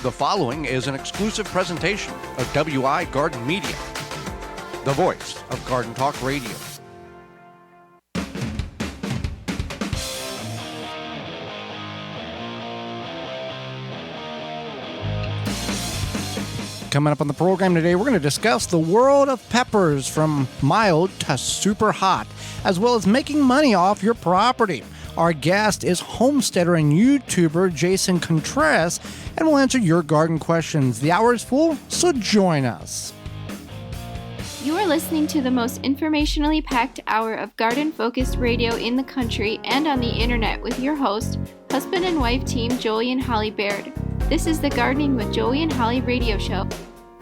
The following is an exclusive presentation of WI Garden Media, the voice of Garden Talk Radio. Coming up on the program today, we're going to discuss the world of peppers from mild to super hot, as well as making money off your property. Our guest is homesteader and YouTuber Jason Contreras, and we'll answer your garden questions. The hour is full, so join us. You are listening to the most informationally packed hour of garden-focused radio in the country and on the internet with your host, husband and wife team Joey and Holly Baird. This is the Gardening with Joey and Holly radio show.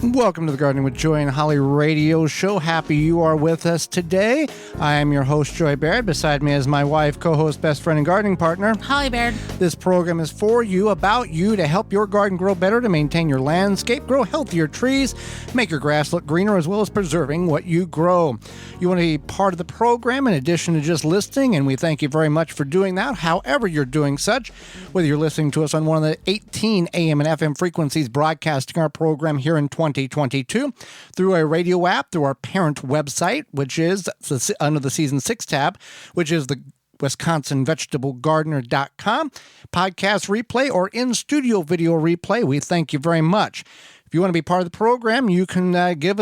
Welcome to the Gardening with Joey and Holly radio show. Happy you are with us today. I am your host, Joy Baird. Beside me is my wife, co-host, best friend, and gardening partner, Holly Baird. This program is for you, about you, to help your garden grow better, to maintain your landscape, grow healthier trees, make your grass look greener, as well as preserving what you grow. You want to be part of the program in addition to just listening, and we thank you very much for doing that, however you're doing such, whether you're listening to us on one of the 18 AM and FM frequencies broadcasting our program here in 2022, through a radio app, through our parent website, which is under the Season 6 tab, which is the WisconsinVegetableGardener.com, podcast replay, or in-studio video replay. We thank you very much. If you want to be part of the program, you can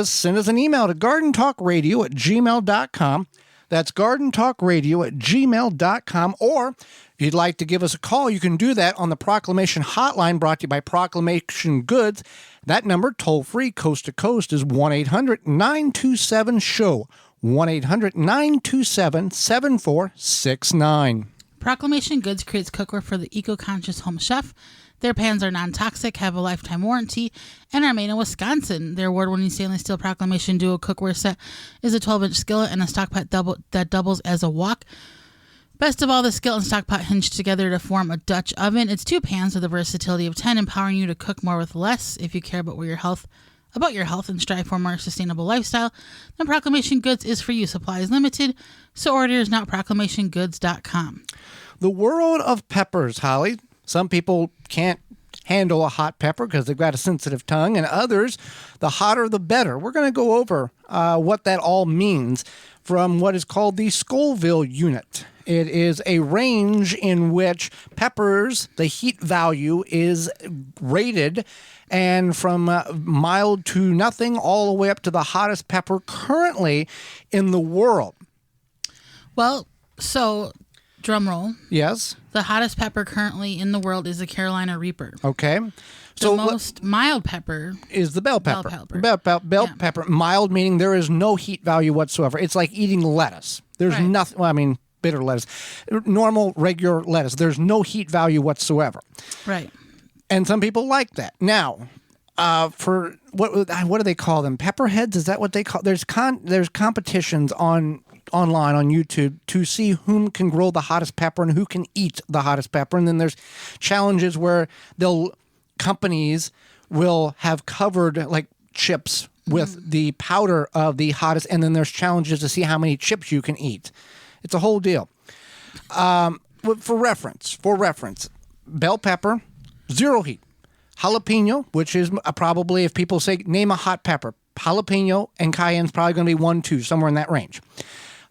send us an email to gardentalkradio@gmail.com. That's gardentalkradio@gmail.com. Or if you'd like to give us a call, you can do that on the Proclamation Hotline, brought to you by Proclamation Goods. That number, toll-free, coast to coast, is 1-800-927-SHOW, 1-800-927-7469. Proclamation Goods creates cookware for the eco-conscious home chef. Their pans are non-toxic, have a lifetime warranty, and are made in Wisconsin. Their award-winning stainless steel Proclamation Duo cookware set is a 12-inch skillet and a stock pot that doubles as a wok. Best of all, the skillet and stock pot hinge together to form a Dutch oven. It's 2 pans with a versatility of 10, empowering you to cook more with less. If you care about your health and strive for a more sustainable lifestyle, then Proclamation Goods is for you. Supply is limited, so orders now at proclamationgoods.com. The world of peppers, Holly. Some people can't handle a hot pepper because they've got a sensitive tongue, and others, the hotter the better. We're going to go over what that all means from what is called the Scoville unit. It is a range in which peppers, the heat value is rated, and from mild to nothing all the way up to the hottest pepper currently in the world. Well, so drum roll. Yes. The hottest pepper currently in the world is the Carolina Reaper. Okay. The most mild pepper is the bell pepper. Bell Yeah. pepper. Mild meaning there is no heat value whatsoever. It's like eating lettuce. There's Right. nothing. Well, I mean, bitter lettuce, normal regular lettuce. There's no heat value whatsoever. Right. And some people like that. Now, for what do they call them? Pepperheads? Is that what they call? There's competitions online on YouTube to see whom can grow the hottest pepper and who can eat the hottest pepper. And then there's challenges where companies will have covered like chips with the powder of the hottest, and then there's challenges to see how many chips you can eat. It's a whole deal. For reference, bell pepper, 0 heat. Jalapeno, which is probably, if people say name a hot pepper, jalapeno and cayenne's probably going to be 1, 2, somewhere in that range.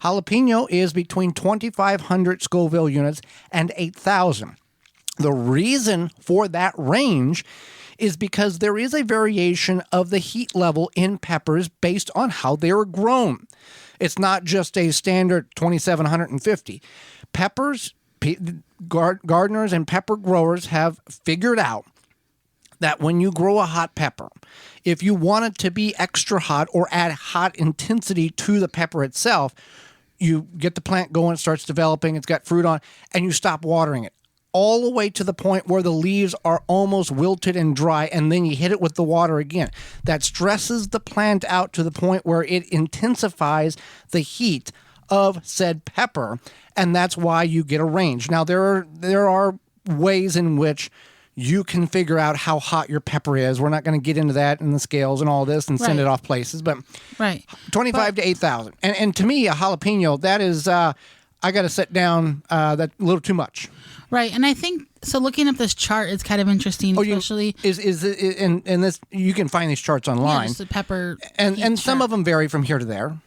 Jalapeno is between 2,500 Scoville units and 8,000. The reason for that range is because there is a variation of the heat level in peppers based on how they are grown. It's not just a standard 2,750. Peppers, gardeners and pepper growers have figured out that when you grow a hot pepper, if you want it to be extra hot or add hot intensity to the pepper itself, you get the plant going, it starts developing, it's got fruit on, and you stop watering it all the way to the point where the leaves are almost wilted and dry, and then you hit it with the water again. That stresses the plant out to the point where it intensifies the heat of said pepper, and that's why you get a range. Now, there are ways in which you can figure out how hot your pepper is. We're not going to get into that in the scales and all this and send it off places, but 25 to 8,000. And to me, a jalapeno, that is, I got to sit down, that's a little too much. Right, and I think so. Looking at this chart, it's kind of interesting, especially is in this. You can find these charts online. just the pepper, and some of them vary from here to there.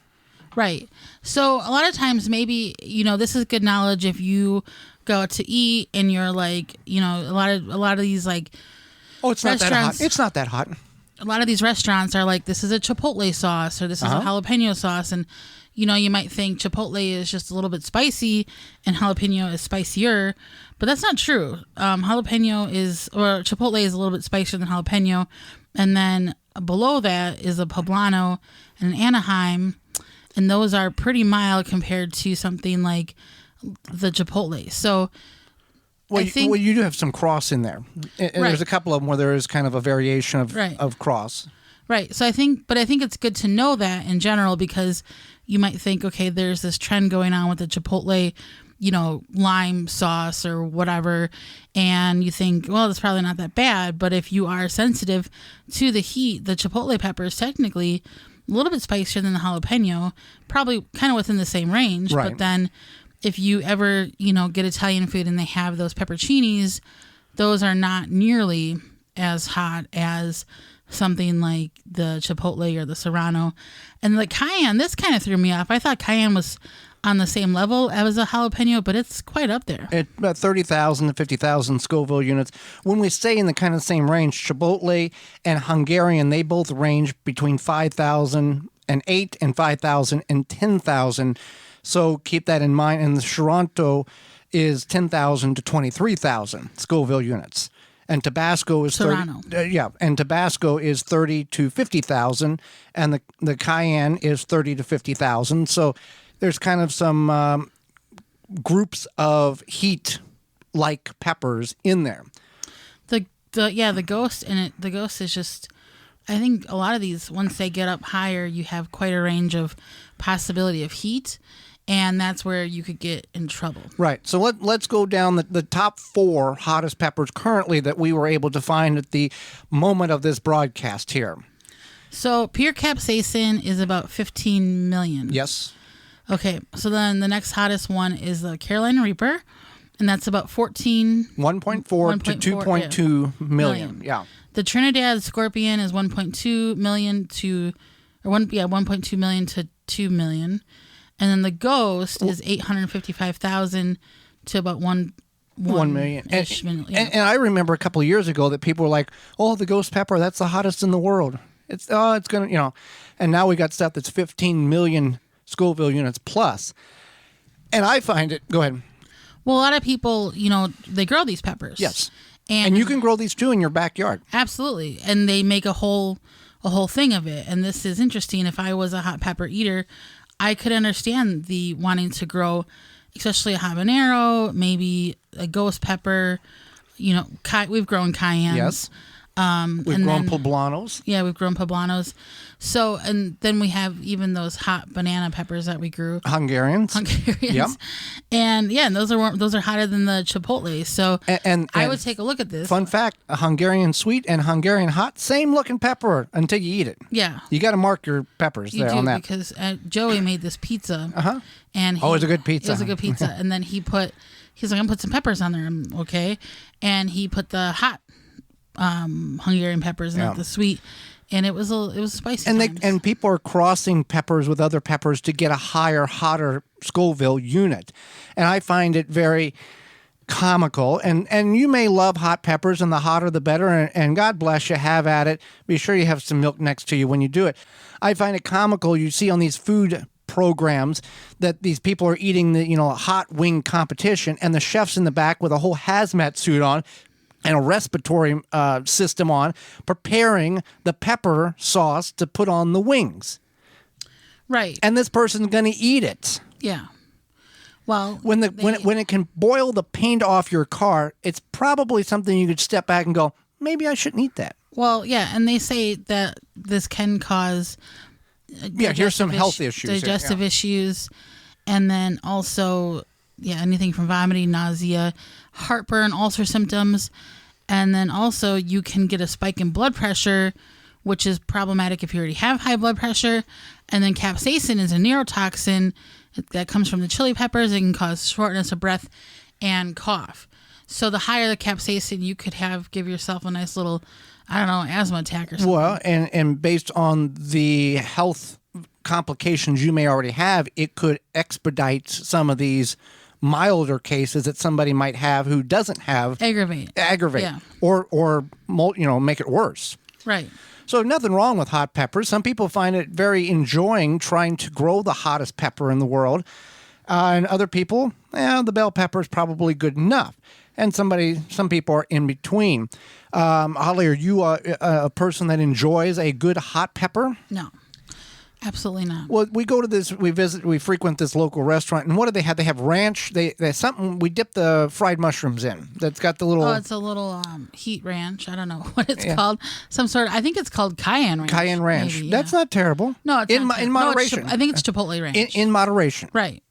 Right. So a lot of times, maybe this is good knowledge if you go out to eat and you're like, a lot of these like, It's not that hot. It's not that hot. A lot of these restaurants are like, this is a chipotle sauce or this is a jalapeno sauce, and you might think chipotle is just a little bit spicy and jalapeno is spicier, but that's not true. Chipotle is a little bit spicier than jalapeno, and then below that is a poblano and an Anaheim, and those are pretty mild compared to something like the chipotle. So I think you do have some cross in there, and there's a couple of them where there is kind of a variation of cross. Right. So I think it's good to know that in general, because you might think, okay, there's this trend going on with the chipotle, lime sauce or whatever, and you think, well, it's probably not that bad. But if you are sensitive to the heat, the chipotle pepper is technically a little bit spicier than the jalapeno, probably kind of within the same range. Right. But then if you ever, get Italian food and they have those pepperoncinis, those are not nearly as hot as something like the chipotle or the serrano. And the cayenne, this kind of threw me off. I thought cayenne was on the same level as a jalapeno, but it's quite up there. It's about 30,000 to 50,000 Scoville units. When we stay in the kind of same range, chipotle and Hungarian, they both range between 5,008 and 5,000 and 10,000. So keep that in mind. And the Toronto is 10,000 to 23,000 Scoville units. And Tabasco is Tabasco is 30 to 50,000, and the cayenne is 30 to 50,000. So there's kind of some groups of heat like peppers in there. The ghost the ghost is just, I think a lot of these, once they get up higher, you have quite a range of possibility of heat. And that's where you could get in trouble. Right. So let's go down the top 4 hottest peppers currently that we were able to find at the moment of this broadcast here. So pure capsaicin is about 15 million. Yes. Okay. So then the next hottest one is the Carolina Reaper, and that's about 1.4 to 2.2 million. Yeah. The Trinidad Scorpion is 1.2 million to 2 million. And then the Ghost is 855,000 to about 1 million. And I remember a couple of years ago that people were like, "Oh, the Ghost pepper, that's the hottest in the world. It's gonna, And now we got stuff that's 15 million Scoville units plus. And I find it. Go ahead. Well, a lot of people, they grow these peppers. Yes. And you can grow these too in your backyard. Absolutely, and they make a whole thing of it. And this is interesting. If I was a hot pepper eater, I could understand the wanting to grow, especially a habanero, maybe a ghost pepper. We've grown cayennes. Yes. We've grown poblanos. Yeah, we've grown poblanos. So, and then we have even those hot banana peppers that we grew. Hungarians. Yep. And those are hotter than the chipotle. So, and I would take a look at this. Fun fact: a Hungarian sweet and Hungarian hot, same looking pepper until you eat it. Yeah. You got to mark your peppers there on that. Because Joey made this pizza. And it was a good pizza. It was a good pizza. And then he's like, I'm gonna put some peppers on there. Okay. And he put the hot Hungarian peppers and not the sweet, and it was spicy. And people are crossing peppers with other peppers to get a higher, hotter Scoville unit, and I find it very comical. And you may love hot peppers, and the hotter the better. And God bless you, have at it. Be sure you have some milk next to you when you do it. I find it comical. You see on these food programs that these people are eating the hot wing competition, and the chef's in the back with a whole hazmat suit on and a respiratory system on, preparing the pepper sauce to put on the wings. Right. And this person's going to eat it. Yeah. Well, when it can boil the paint off your car, it's probably something you could step back and go, maybe I shouldn't eat that. Well, yeah, and they say that this can cause here's some health issues. Digestive issues, and then also anything from vomiting, nausea, heartburn, ulcer symptoms, and then also you can get a spike in blood pressure, which is problematic if you already have high blood pressure. And then capsaicin is a neurotoxin that comes from the chili peppers. It can cause shortness of breath and cough. So the higher the capsaicin, you could give yourself a nice little, I don't know, asthma attack or something. Well, and based on the health complications you may already have, it could expedite some of these milder cases that somebody might have who doesn't have Aggravate. Yeah. or make it worse. Right. So nothing wrong with hot peppers. Some people find it very enjoying trying to grow the hottest pepper in the world. And other people, the bell pepper is probably good enough. And some people are in between. Holly, are you a person that enjoys a good hot pepper? No. Absolutely not. Well, we go to we frequent this local restaurant, and what do they have? They have ranch. They something we dip the fried mushrooms in. That's got the little. Oh, it's a little heat ranch. I don't know what it's called. I think it's called cayenne ranch. Cayenne ranch. Maybe, That's not terrible. No, it's not in moderation. I think it's Chipotle ranch. In moderation. Right.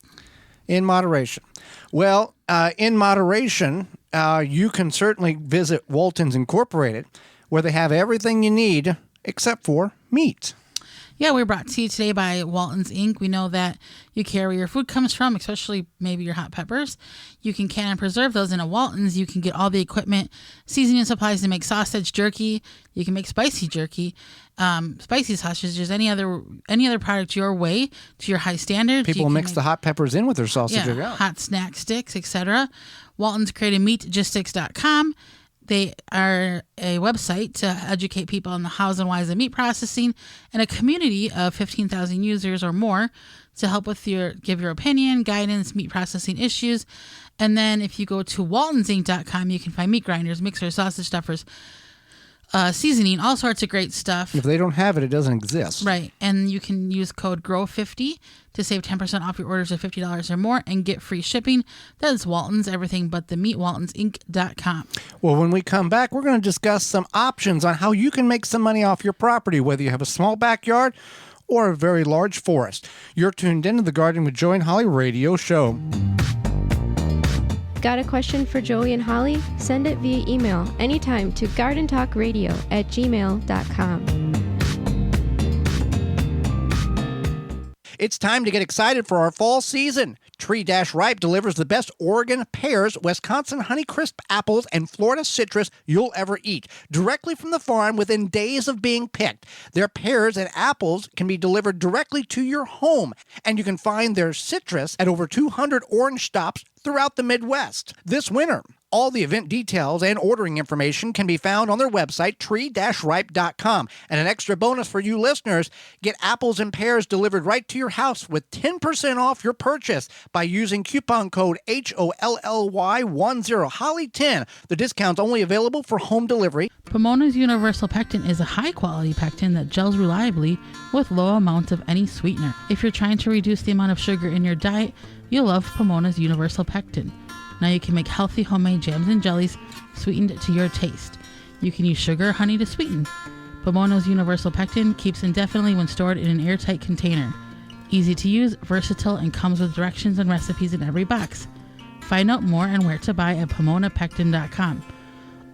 In moderation. Well, in moderation, you can certainly visit Walton's Incorporated, where they have everything you need except for meat. Yeah, we're brought to you today by Walton's Inc. We know that you care where your food comes from, especially maybe your hot peppers. You can can and preserve those in a Walton's. You can get all the equipment, seasoning supplies to make sausage, jerky. You can make spicy jerky, spicy sausages, any other product your way to your high standards. People mix the hot peppers in with their sausage. Yeah, hot snack sticks, etc. Walton's created meatgistics.com. They are a website to educate people on the hows and whys of meat processing and a community of 15,000 users or more to help give your opinion, guidance, meat processing issues. And then if you go to waltonsinc.com, you can find meat grinders, mixers, sausage stuffers, seasoning, all sorts of great stuff. If they don't have it, it doesn't exist. Right. And you can use code GROW50 to save 10% off your orders of $50 or more and get free shipping. That is Walton's, everything but the meat, waltonsinc.com. Well, when we come back, we're going to discuss some options on how you can make some money off your property, whether you have a small backyard or a very large forest. You're tuned into the Garden with Joey and Holly radio show. Got a question for Joey and Holly? Send it via email anytime to gardentalkradio@gmail.com. It's time to get excited for our fall season. Tree-Ripe delivers the best Oregon pears, Wisconsin Honeycrisp apples, and Florida citrus you'll ever eat, directly from the farm within days of being picked. Their pears and apples can be delivered directly to your home, and you can find their citrus at over 200 orange stops throughout the Midwest. This winter, all the event details and ordering information can be found on their website, tree-ripe.com. And an extra bonus for you listeners, get apples and pears delivered right to your house with 10% off your purchase by using coupon code HOLLY10, Holly10. The discount's only available for home delivery. Pomona's Universal Pectin is a high-quality pectin that gels reliably with low amounts of any sweetener. If you're trying to reduce the amount of sugar in your diet, you'll love Pomona's Universal Pectin. Now you can make healthy homemade jams and jellies sweetened to your taste. You can use sugar or honey to sweeten. Pomona's Universal Pectin keeps indefinitely when stored in an airtight container. Easy to use, versatile, and comes with directions and recipes in every box. Find out more and where to buy at PomonaPectin.com.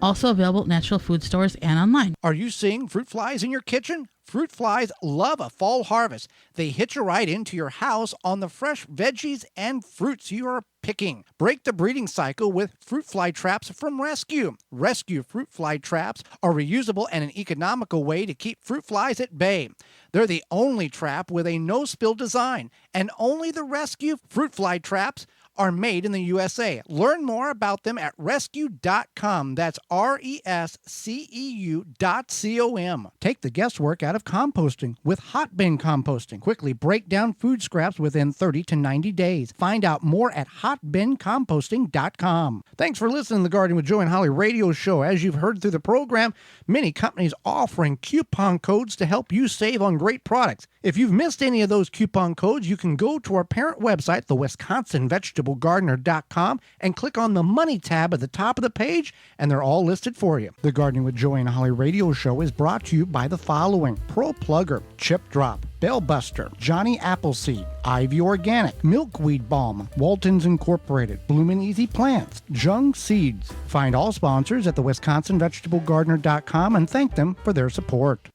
Also available at natural food stores and online. Are you seeing fruit flies in your kitchen? Fruit flies love a fall harvest. They hitch a ride into your house on the fresh veggies and fruits you are picking. Break the breeding cycle with fruit fly traps from Rescue. Rescue fruit fly traps are reusable and an economical way to keep fruit flies at bay. They're the only trap with a no-spill design, and only the Rescue fruit fly traps are made in the USA. Learn more about them at rescue.com. That's RESCEU.com. Take the guesswork out of composting with hot bin composting. Quickly break down food scraps within 30 to 90 days. Find out more at hotbincomposting.com. Thanks for listening to the Garden with Joe and Holly radio show. As you've heard through the program, many companies offering coupon codes to help you save on great products. If you've missed any of those coupon codes, you can go to our parent website, the WisconsinVegetableGardener.com, and click on the Money tab at the top of the page, and they're all listed for you. The Gardening with Joey and Holly radio show is brought to you by the following: Pro Plugger, Chip Drop, Bellbuster, Johnny Appleseed, Ivy Organic, Milkweed Balm, Walton's Incorporated, Bloomin' Easy Plants, Jung Seeds. Find all sponsors at the WisconsinVegetableGardener.com and thank them for their support.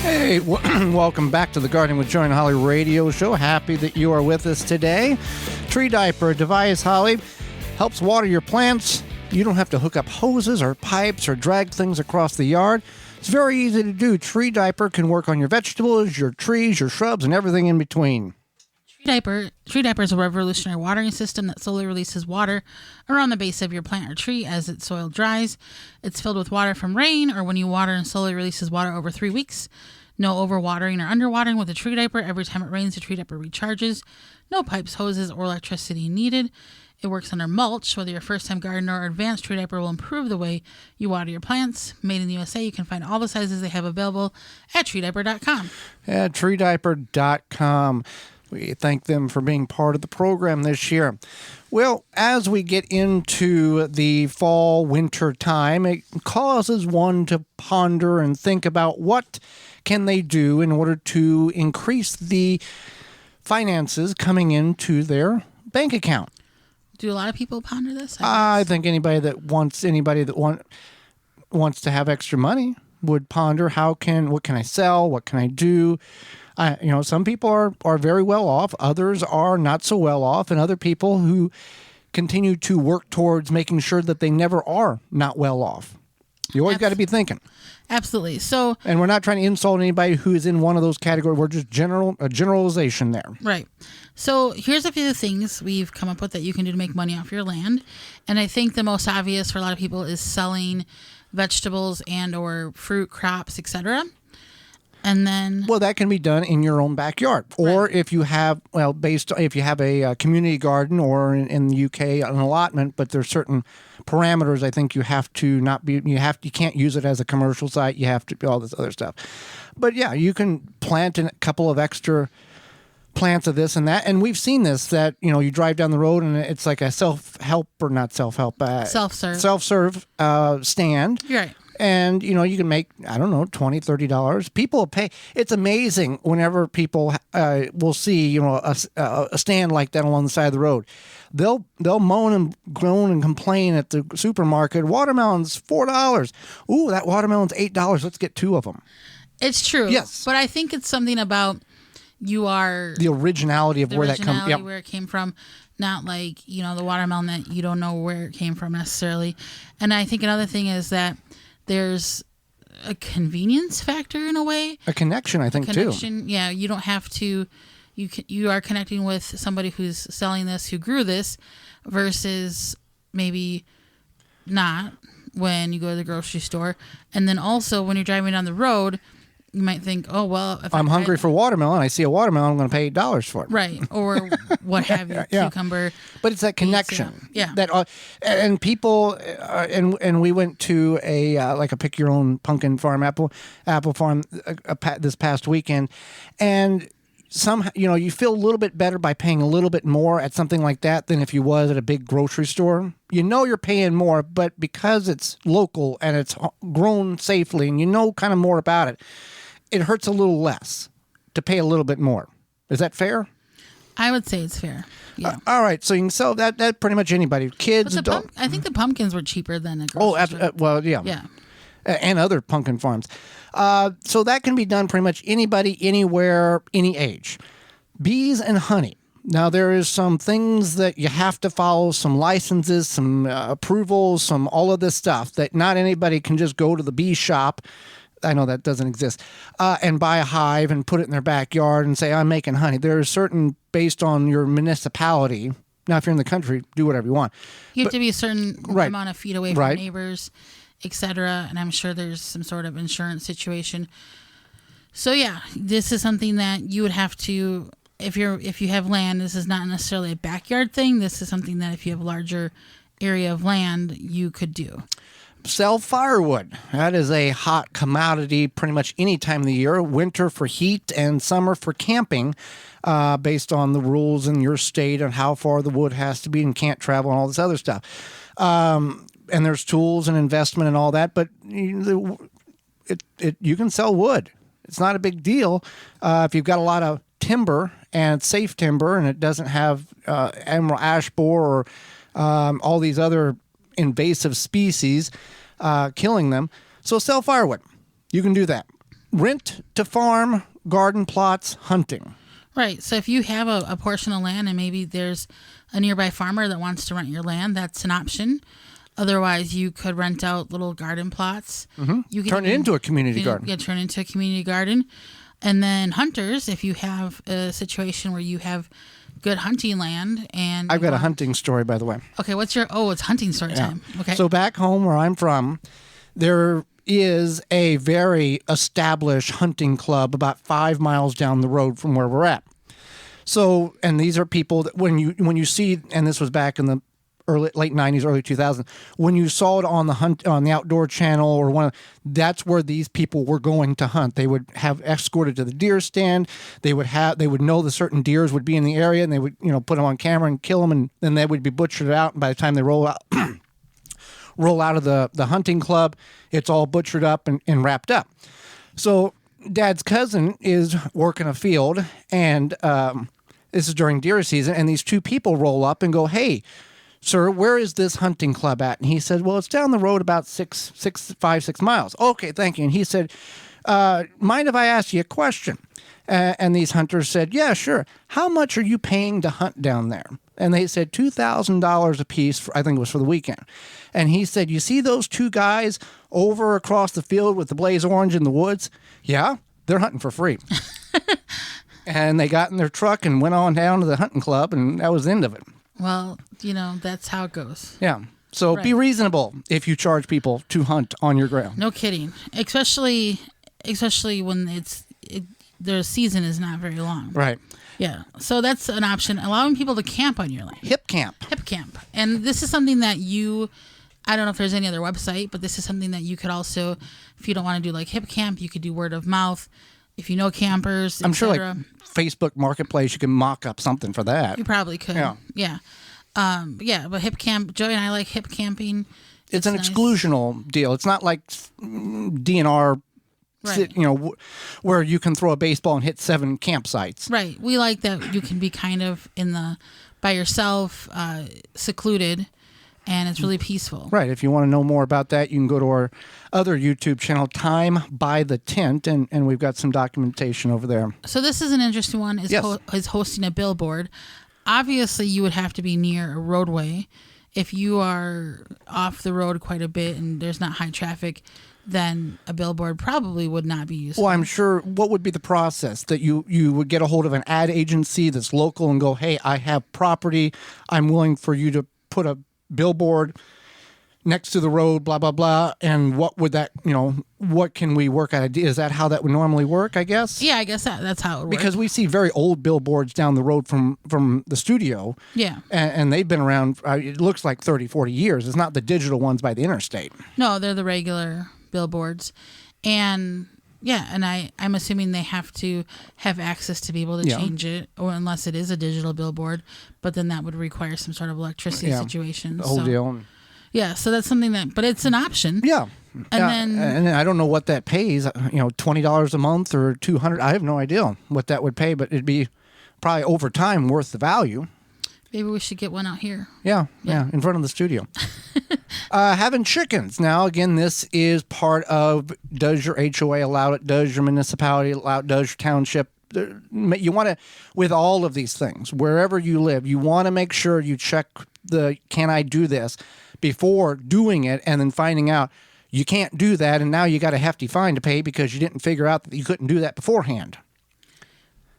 Hey, welcome back to the Gardening with Joey and Holly radio show. Happy that you are with us today. Tree Diaper device, Holly. helps water your plants. You don't have to hook up hoses or pipes or drag things across the yard. It's very easy to do. Tree Diaper can work on your vegetables, your trees, your shrubs, and everything in between. Tree Diaper is a revolutionary watering system that slowly releases water around the base of your plant or tree as its soil dries. It's filled with water from rain or when you water, and slowly releases water over 3 weeks. No overwatering or underwatering with a Tree Diaper. Every time it rains, the Tree Diaper recharges. No pipes, hoses, or electricity needed. It works under mulch. Whether you're a first-time gardener or advanced, Tree Diaper will improve the way you water your plants. Made in the USA, you can find all the sizes they have available at treediaper.com. At treediaper.com. We thank them for being part of the program this year. Well, as we get into the fall, winter time, it causes one to ponder and think about what can they do in order to increase the finances coming into their bank account. Do a lot of people ponder this? I think anybody that wants to have extra money would ponder what can I sell? What can I do? Some people are very well off. Others are not so well off. And other people who continue to work towards making sure that they never are not well off. You always got to be thinking. Absolutely. And we're not trying to insult anybody who is in one of those categories. We're just a generalization there. Right. So here's a few things we've come up with that you can do to make money off your land. And I think the most obvious for a lot of people is selling vegetables and or fruit, crops, etc. And then, well, that can be done in your own backyard, or right. if you have, if you have a community garden, or in the UK an allotment. But there's certain parameters. I think you have to you can't use it as a commercial site. You have to do all this other stuff. But yeah, you can plant a couple of extra plants of this and that, and we've seen this. That you drive down the road and it's like a self-serve stand. You're right. And, you can make, I don't know, $20, $30. People pay. It's amazing whenever people will see, a stand like that along the side of the road. They'll moan and groan and complain at the supermarket. Watermelon's $4. Ooh, that watermelon's $8. Let's get 2 of them. It's true. Yes. But I think it's something about the originality of where that comes. Yep. Where it came from. Not like, the watermelon that you don't know where it came from necessarily. And I think another thing is that there's a convenience factor in a way. A connection, I think, too. Yeah, you don't have to. You are connecting with somebody who's selling this, who grew this, versus maybe not when you go to the grocery store. And then also when you're driving down the road, you might think, oh, well, if I'm hungry for watermelon, I see a watermelon, I'm going to pay $8 for it. Right. Or what have you, yeah. Cucumber. But it's that connection. Yeah. That and people, and we went to a pick your own pumpkin farm, apple farm this past weekend. And somehow, you feel a little bit better by paying a little bit more at something like that than if you was at a big grocery store. You're paying more, but because it's local and it's grown safely and kind of more about it, it hurts a little less to pay a little bit more. Is that fair? I would say it's fair. Yeah. All right. So you can sell that pretty much anybody. Kids, adults. I think the pumpkins were cheaper than a grocery store. Well, yeah. Yeah. And other pumpkin farms. So that can be done pretty much anybody, anywhere, any age. Bees and honey. Now, there is some things that you have to follow, some licenses, some approvals, all of this stuff that not anybody can just go to the bee shop. I know that doesn't exist, and buy a hive and put it in their backyard and say, I'm making honey. There are certain, based on your municipality. Now, if you're in the country, do whatever you want. You have to be a certain amount of feet away from right. neighbors, etc. And I'm sure there's some sort of insurance situation. So yeah, this is something that you would have to, if you have land, this is not necessarily a backyard thing. This is something that if you have a larger area of land, you could do. Sell firewood. That is a hot commodity pretty much any time of the year. Winter for heat and summer for camping, based on the rules in your state on how far the wood has to be and can't travel and all this other stuff. And there's tools and investment and all that, but you can sell wood. It's not a big deal if you've got a lot of timber and it's safe timber and it doesn't have emerald ash borer or all these other invasive species killing them. So sell firewood. You can do that. Rent to farm, garden plots, hunting. Right. So if you have a portion of land and maybe there's a nearby farmer that wants to rent your land, that's an option. Otherwise, you could rent out little garden plots. You can Turn it into a community garden. Yeah, turn it into a community garden. And then hunters, if you have a situation where you have good hunting land and... I've got a hunting story, by the way. Okay, what's your... Oh, it's hunting story time. Okay. So back home where I'm from, there is a very established hunting club about 5 miles down the road from where we're at. So, and these are people that when you see, and this was back in the late 90s, early 2000s, when you saw it on the Outdoor Channel or that's where these people were going to hunt. They would have escorted to the deer stand. They would know the certain deers would be in the area, and they would put them on camera and kill them, and then they would be butchered out. And by the time they roll out of the hunting club, it's all butchered up and wrapped up. So Dad's cousin is working a field, and this is during deer season, and these two people roll up and go, "Hey, sir, where is this hunting club at?" And he said, "Well, it's down the road about 6 miles." "Okay, thank you." And he said, "Mind if I ask you a question?" And these hunters said, "Yeah, sure. How much are you paying to hunt down there?" And they said $2,000 a piece, I think it was for the weekend. And he said, "You see those two guys over across the field with the blaze orange in the woods? Yeah, they're hunting for free." And they got in their truck and went on down to the hunting club, and that was the end of it. Well, that's how it goes. Yeah. So Be reasonable if you charge people to hunt on your ground. No kidding. Especially when their season is not very long. Right. Yeah. So that's an option. Allowing people to camp on your land. Hip camp. And this is something that I don't know if there's any other website, but this is something that you could also, if you don't want to do like hip camp, you could do word of mouth. If you know campers, I'm sure like Facebook Marketplace, you can mock up something for that. You probably could. Yeah. But hip camp, Joey and I like hip camping. It's an nice exclusional deal. It's not like DNR, right. Where you can throw a baseball and hit 7 campsites. Right. We like that you can be kind of by yourself, secluded, and it's really peaceful. Right. If you want to know more about that, you can go to our other YouTube channel, Time by the Tent, and we've got some documentation over there. So this is an interesting one, Yes. Is hosting a billboard. Obviously, you would have to be near a roadway. If you are off the road quite a bit and there's not high traffic, then a billboard probably would not be useful. Well, I'm sure, what would be the process? That you would get a hold of an ad agency that's local and go, "Hey, I have property. I'm willing for you to put a billboard next to the road, blah, blah, blah." And what would that, what can we work out? Is that how that would normally work, I guess? Yeah, I guess that's how it would work. Because we see very old billboards down the road from the studio. Yeah. And they've been around, it looks like 30, 40 years. It's not the digital ones by the interstate. No, they're the regular billboards. And yeah, and I'm assuming they have to have access to be able to change it, or unless it is a digital billboard, but then that would require some sort of electricity situation. The whole deal. Yeah, so that's something that, but it's an option. Yeah. And then I don't know what that pays, $20 a month or $200. I have no idea what that would pay, but it'd be probably over time worth the value. Maybe we should get one out here. Yeah, in front of the studio. Having chickens. Now, again, this is part of, does your HOA allow it? Does your municipality allow it? Does your township? You want to, with all of these things, wherever you live, you want to make sure you check can I do this before doing it, and then finding out you can't do that, and now you got a hefty fine to pay because you didn't figure out that you couldn't do that beforehand.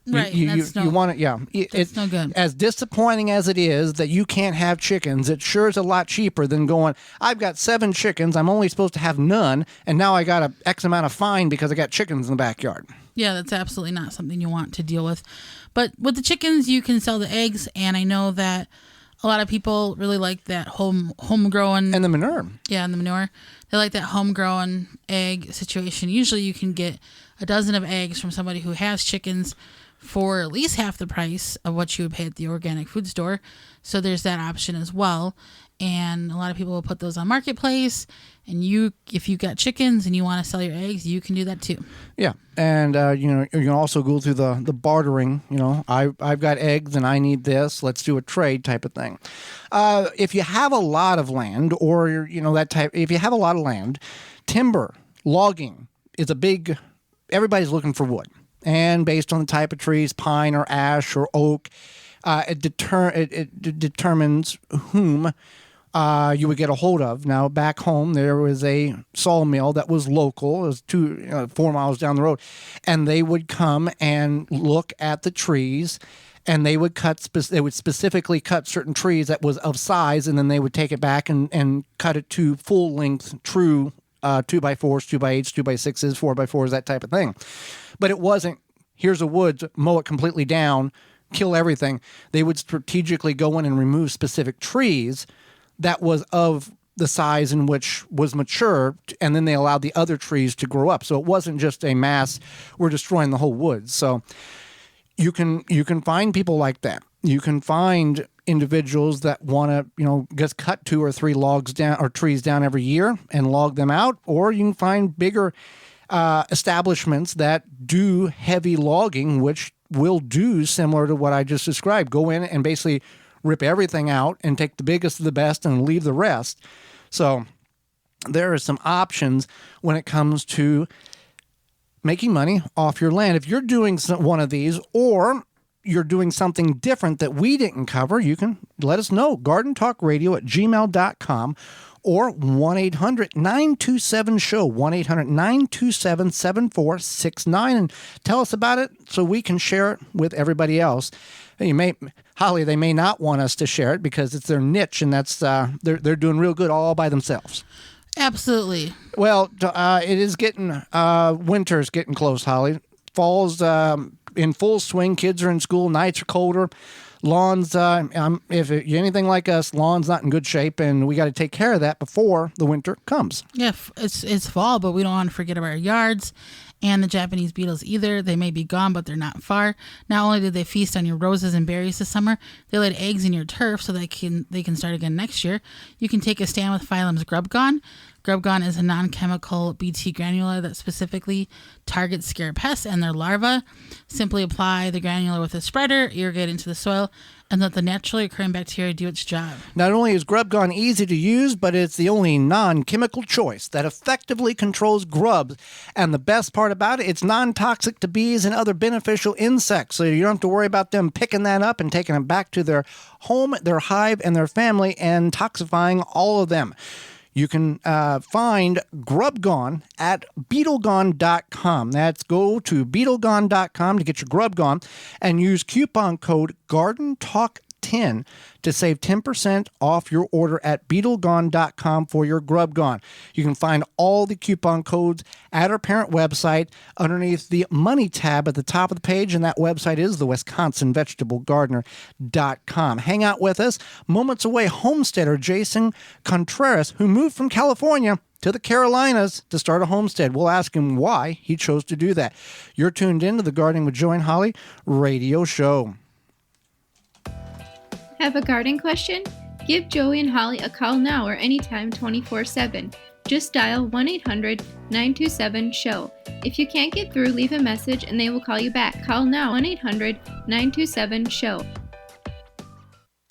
Right. You want it, It's no good. As disappointing as it is that you can't have chickens, it sure is a lot cheaper than going, "I've got 7 chickens, I'm only supposed to have none, and now I got a X amount of fine because I got chickens in the backyard." Yeah, that's absolutely not something you want to deal with. But with the chickens, you can sell the eggs, and I know that a lot of people really like that homegrown. And the manure. Yeah, and the manure. They like that homegrown egg situation. Usually you can get a dozen of eggs from somebody who has chickens for at least half the price of what you would pay at the organic food store. So there's that option as well. And a lot of people will put those on Marketplace. And if you got chickens and you want to sell your eggs, you can do that too. Yeah, and you can also go through the bartering. I've got eggs and I need this. Let's do a trade type of thing. If you have a lot of land, or if you have a lot of land, timber logging is a big. Everybody's looking for wood, and based on the type of trees, pine or ash or oak. it determines whom you would get a hold of. Now, back home, there was a sawmill that was local. It was 4 miles down the road. And they would come and look at the trees, and they would they would specifically cut certain trees that was of size, and then they would take it back and cut it to full length, true 2x4s, 2x8s, 2x6s, 4x4s, that type of thing. But it wasn't, here's a woods, mow it completely down, kill everything. They would strategically go in and remove specific trees that was of the size in which was mature, and then they allowed the other trees to grow up. So it wasn't just a mass, we're destroying the whole woods. So you can find people like that. You can find individuals that want to, just cut 2 or 3 logs down or trees down every year and log them out. Or you can find bigger establishments that do heavy logging, which will do similar to what I just described. Go in and basically rip everything out and take the biggest of the best and leave the rest. So there are some options when it comes to making money off your land. If you're doing one of these, or you're doing something different that we didn't cover, you can let us know. GardenTalkRadio@gmail.com or 1-800-927-SHOW, 1-800-927-7469, and tell us about it so we can share it with everybody else. Holly, they may not want us to share it because it's their niche, and that's they're doing real good all by themselves. Absolutely. Well, it is getting winter's getting close, Holly. Fall's in full swing. Kids are in school. Nights are colder. Lawns, if you're anything like us, lawn's not in good shape, and we got to take care of that before the winter comes. Yeah, it's fall, but we don't want to forget about our yards and the Japanese beetles either. They may be gone, but they're not far. Not only did they feast on your roses and berries this summer, they laid eggs in your turf so they can start again next year. You can take a stand with Phylum's Grub Gone. Grub Gone is a non-chemical Bt granula that specifically targets scare pests and their larvae. Simply apply the granula with a spreader, irrigate into the soil, and let the naturally occurring bacteria do its job. Not only is Grub Gone easy to use, but it's the only non-chemical choice that effectively controls grubs. And the best part about it, it's non-toxic to bees and other beneficial insects, so you don't have to worry about them picking that up and taking it back to their home, their hive, and their family and toxifying all of them. You can find Grub Gone at BeetleGone.com. That's go to BeetleGone.com to get your Grub Gone and use coupon code GardenTalk10 to save 10% off your order at BeetleGone.com for your Grub Gone. You can find all the coupon codes at our parent website underneath the Money tab at the top of the page, and that website is the WisconsinVegetableGardener.com. Hang out with us. Moments away, homesteader Jason Contreras, who moved from California to the Carolinas to start a homestead. We'll ask him why he chose to do that. You're tuned in to the Gardening with Joe and Holly radio show. Have a garden question? Give Joey and Holly a call now or anytime 24/7. Just dial 1-800-927-SHOW. If you can't get through, leave a message and they will call you back. Call now, 1-800-927-SHOW.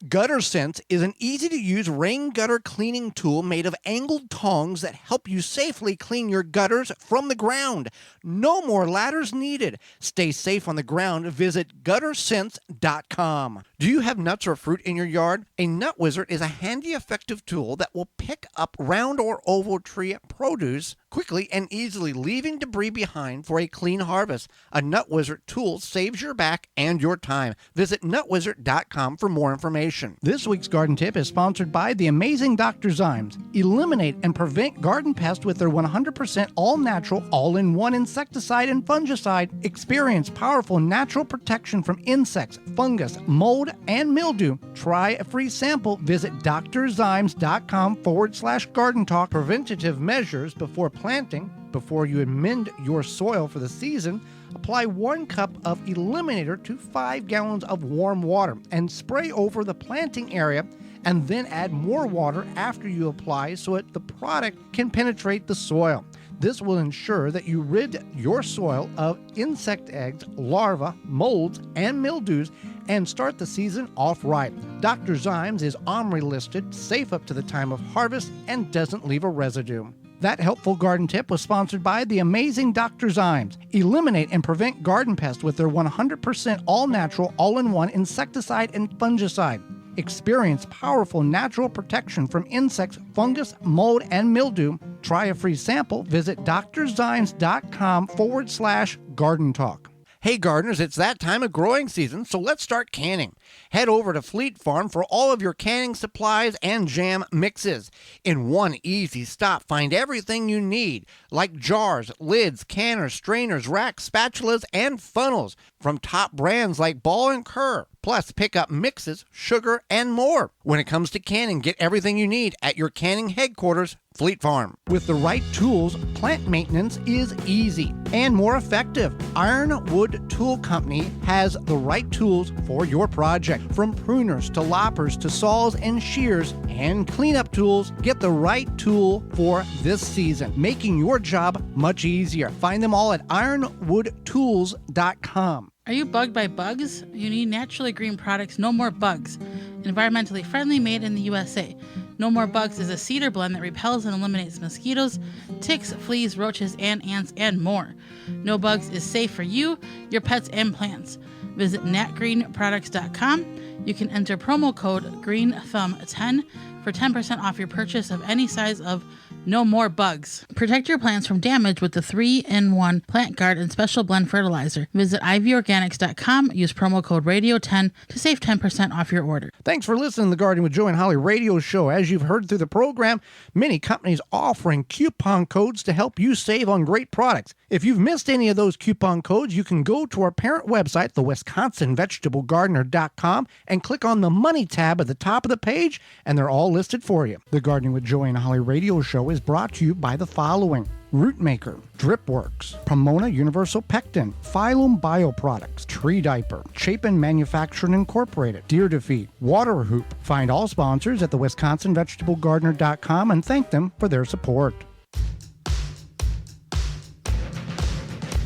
Gutter Sense is an easy-to-use rain gutter cleaning tool made of angled tongs that help you safely clean your gutters from the ground. No more ladders needed. Stay safe on the ground. Visit guttersense.com. Do you have nuts or fruit in your yard? A Nut Wizard is a handy, effective tool that will pick up round or oval tree produce quickly and easily, leaving debris behind for a clean harvest. A Nut Wizard tool saves your back and your time. Visit nutwizard.com for more information. This week's garden tip is sponsored by the amazing Dr. Zymes. Eliminate and prevent garden pests with their 100% all-natural, all-in-one insecticide and fungicide. Experience powerful natural protection from insects, fungus, mold, and mildew. Try a free sample. Visit drzymes.com/garden talk. Preventative measures before planting. Before you amend your soil for the season, apply 1 cup of Eliminator to 5 gallons of warm water and spray over the planting area, and then add more water after you apply so the product can penetrate the soil. This will ensure that you rid your soil of insect eggs, larvae, molds, and mildews, and start the season off right. Dr. Zymes is OMRI listed, safe up to the time of harvest, and doesn't leave a residue. That helpful garden tip was sponsored by the amazing Dr. Zymes. Eliminate and prevent garden pests with their 100% all-natural, all-in-one insecticide and fungicide. Experience powerful natural protection from insects, fungus, mold, and mildew. Try a free sample. Visit drzymes.com/garden talk. Hey gardeners, it's that time of growing season, so let's start canning. Head over to Fleet Farm for all of your canning supplies and jam mixes. In one easy stop, find everything you need, like jars, lids, canners, strainers, racks, spatulas, and funnels from top brands like Ball & Kerr. Plus, pick up mixes, sugar, and more. When it comes to canning, get everything you need at your canning headquarters, Fleet Farm. With the right tools, plant maintenance is easy and more effective. Ironwood Tool Company has the right tools for your project. From pruners to loppers to saws and shears and cleanup tools, get the right tool for this season, making your job much easier. Find them all at ironwoodtools.com. Are you bugged by bugs? You need naturally green products, No More Bugs. Environmentally friendly, made in the USA. No More Bugs is a cedar blend that repels and eliminates mosquitoes, ticks, fleas, roaches, and ants, and more. No Bugs is safe for you, your pets, and plants. Visit natgreenproducts.com. You can enter promo code GREENTHUMB10 for 10% off your purchase of any size of No More Bugs. Protect your plants from damage with the 3-in-1 Plant Guard and Special Blend Fertilizer. Visit ivyorganics.com. Use promo code RADIO10 to save 10% off your order. Thanks for listening to the Gardening with Joe and Holly radio show. As you've heard through the program, many companies offering coupon codes to help you save on great products. If you've missed any of those coupon codes, you can go to our parent website, the WisconsinVegetableGardener.com, and click on the Money tab at the top of the page, and they're all listed for you. The Gardening with Joe and Holly radio show is brought to you by the following: Rootmaker, Dripworks, Pomona Universal Pectin, Phylum Bioproducts, Tree Diaper, Chapin Manufacturing Incorporated, Deer Defeat, Water Hoop. Find all sponsors at the WisconsinVegetableGardener.com and thank them for their support.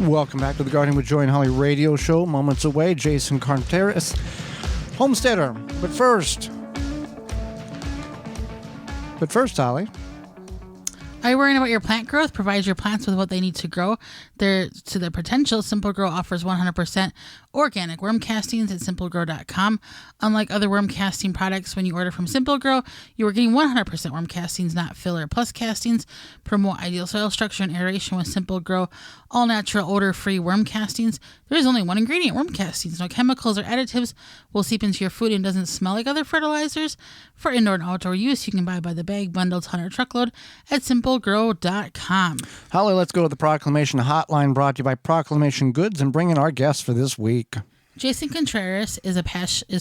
Welcome back to the Gardening with Joy and Holly radio show. Moments away, Jason Contreras, homesteader. But first, Holly. Are you worrying about your plant growth? Provides your plants with what they need to grow to their potential. Simple Grow offers 100% organic worm castings at simplegrow.com. Unlike other worm casting products, when you order from Simple Grow, you are getting 100% worm castings, not filler plus castings. Promote ideal soil structure and aeration with Simple Grow all natural, odor-free worm castings. There is only one ingredient: worm castings. No chemicals or additives will seep into your food and doesn't smell like other fertilizers. For indoor and outdoor use, you can buy by the bag, bundle, ton, or truckload at simplegrow.com. Holly, let's go to the Proclamation Hotline, brought to you by Proclamation Goods, and bring in our guest for this week. Jason Contreras is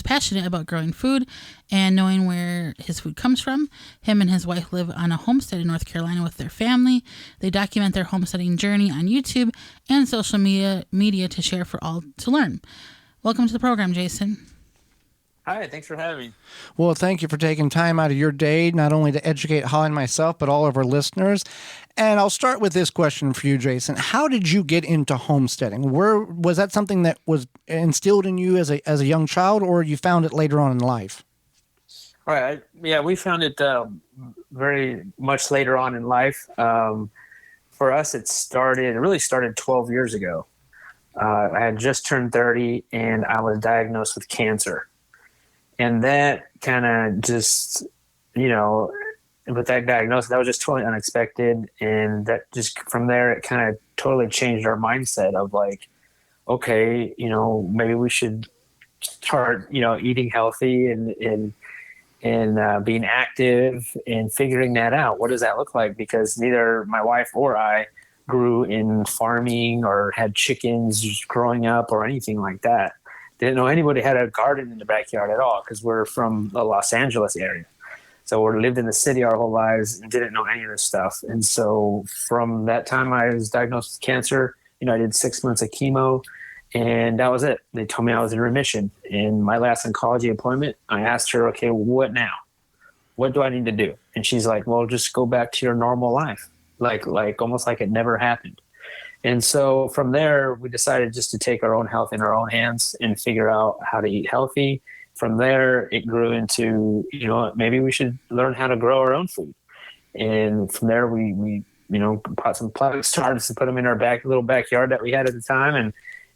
passionate about growing food and knowing where his food comes from. Him and his wife live on a homestead in North Carolina with their family. They document their homesteading journey on YouTube and social media to share for all to learn. Welcome to the program, Jason. Hi, thanks for having me. Well, thank you for taking time out of your day, not only to educate Holly and myself, but all of our listeners. And I'll start with this question for you, Jason. How did you get into homesteading? Was that something that was instilled in you as a young child, or you found it later on in life? All right. Yeah, we found it very much later on in life. For us, it really started 12 years ago. I had just turned 30, and I was diagnosed with cancer. And that kind of just, with that diagnosis, that was just totally unexpected. And that just from there, it kind of totally changed our mindset of like, okay, maybe we should start, eating healthy and being active and figuring that out. What does that look like? Because neither my wife or I grew in farming or had chickens growing up or anything like that. Didn't know anybody had a garden in the backyard at all because we're from the Los Angeles area. So we lived in the city our whole lives and didn't know any of this stuff. And so from that time I was diagnosed with cancer, I did 6 months of chemo and that was it. They told me I was in remission. In my last oncology appointment, I asked her, okay, what now? What do I need to do? And she's like, well, just go back to your normal life. Like almost like it never happened. And so from there, we decided just to take our own health in our own hands and figure out how to eat healthy. From there, it grew into, maybe we should learn how to grow our own food. And from there, we bought some plastic starts and put them in our little backyard that we had at the time,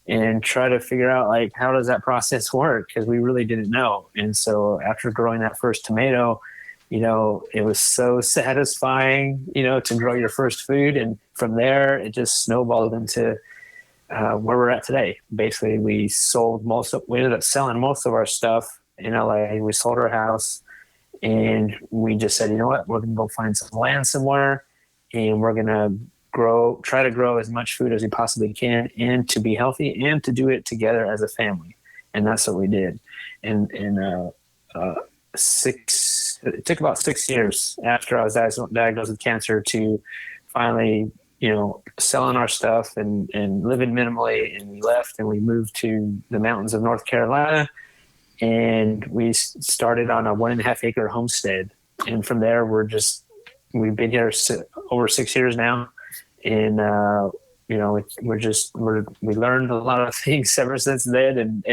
and try to figure out like, how does that process work? Because we really didn't know. And so after growing that first tomato, it was so satisfying, to grow your first food. And from there, it just snowballed into where we're at today. Basically, we ended up selling most of our stuff in LA. We sold our house, and we just said, you know what, we're going to go find some land somewhere, and we're going to try to grow as much food as we possibly can, and to be healthy, and to do it together as a family. And that's what we did. And it took about 6 years after I was diagnosed with cancer to finally, selling our stuff and living minimally. And we left and we moved to the mountains of North Carolina, and we started on a 1.5 acre homestead. And from there, we've been here over 6 years now. And, we learned a lot of things ever since then.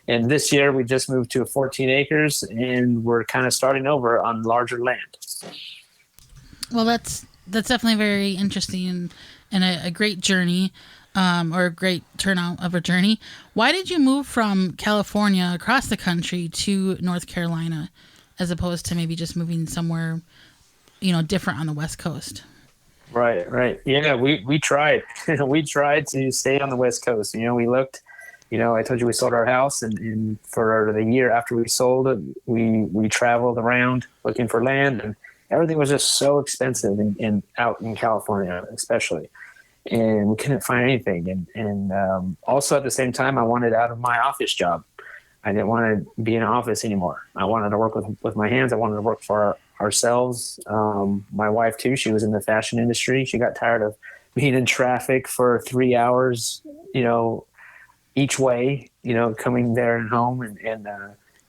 And this year we just moved to 14 acres, and we're kind of starting over on larger land. Well, that's definitely very interesting and a great journey, or a great turnout of a journey. Why did you move from California across the country to North Carolina, as opposed to maybe just moving somewhere, different on the West Coast? Right. Yeah, we tried. We tried to stay on the West Coast. We looked, I told you we sold our house, and for the year after we sold it, we traveled around looking for land, and everything was just so expensive and out in California, especially. And we couldn't find anything. And also at the same time, I wanted out of my office job. I didn't want to be in an office anymore. I wanted to work with my hands. I wanted to work for ourselves. My wife too, she was in the fashion industry. She got tired of being in traffic for 3 hours, each way, coming there and home.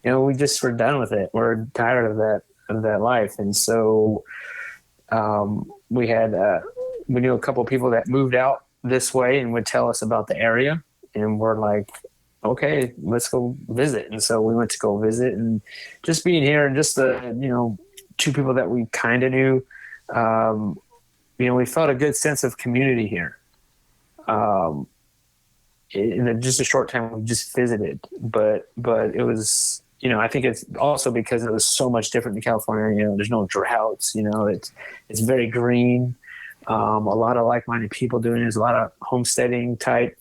And we just were done with it. We're tired of that life. And so we knew a couple of people that moved out this way and would tell us about the area. And we're like, okay, let's go visit. And so we went to go visit, and just being here and just the, two people that we kind of knew, we felt a good sense of community here. In just a short time, we just visited, but it was, I think it's also because it was so much different in California. There's no droughts, it's very green. A lot of like-minded people doing it. There's a lot of homesteading type,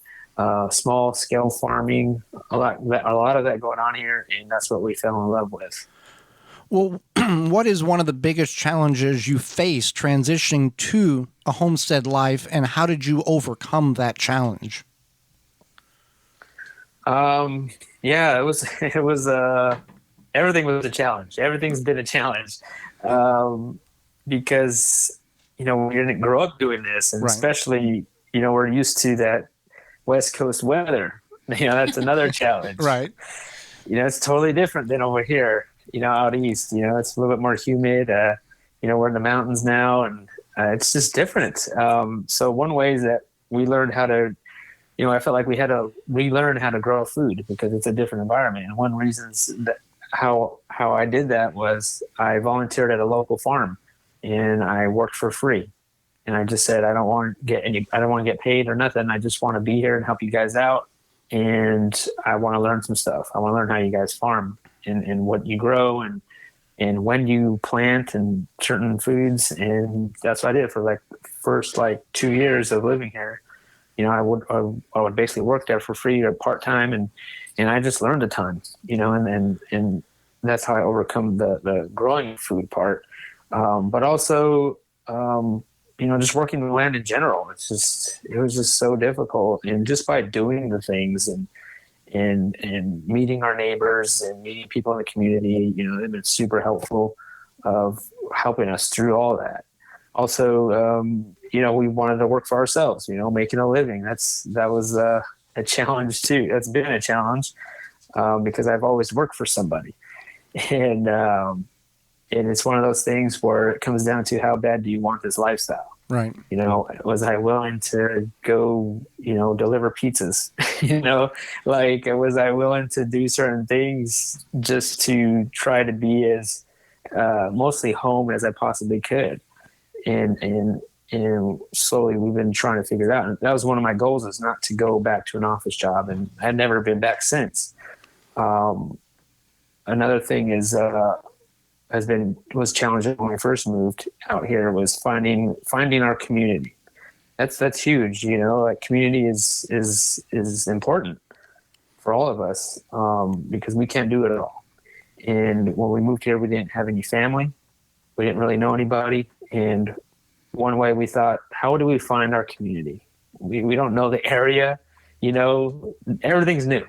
small scale farming, a lot of that going on here. And that's what we fell in love with. Well, what is one of the biggest challenges you faced transitioning to a homestead life, and how did you overcome that challenge? Yeah, it was everything was a challenge. Everything's been a challenge. Because, we didn't grow up doing this, and especially, we're used to that West Coast weather. That's another challenge. Right. It's totally different than over here, out east. It's a little bit more humid. We're in the mountains now, and it's just different. So one way is that we learned how to, I felt like we had to relearn how to grow food because it's a different environment. And one reason that how I did that was I volunteered at a local farm, and I worked for free. And I just said, I don't want to get paid or nothing. I just want to be here and help you guys out. And I want to learn some stuff. I want to learn how you guys farm and what you grow and when you plant and certain foods. And that's what I did for first 2 years of living here. I would basically work there for free or part-time. And I just learned a ton, and that's how I overcome the growing food part. But also, just working the land in general, it was just so difficult. And just by doing the things and meeting our neighbors and meeting people in the community, they've been super helpful of helping us through all that. Also, we wanted to work for ourselves, making a living. That was a challenge too. That's been a challenge because I've always worked for somebody. And it's one of those things where it comes down to how bad do you want this lifestyle? Right. Was I willing to go, deliver pizzas? Was I willing to do certain things just to try to be as mostly home as I possibly could? And and slowly we've been trying to figure it out. And that was one of my goals, is not to go back to an office job, and I've never been back since. Another thing was challenging when we first moved out here, was finding our community. That's huge, like community is important for all of us, because we can't do it all. And when we moved here, we didn't have any family. We didn't really know anybody. And one way we thought, how do we find our community? We don't know the area, everything's new.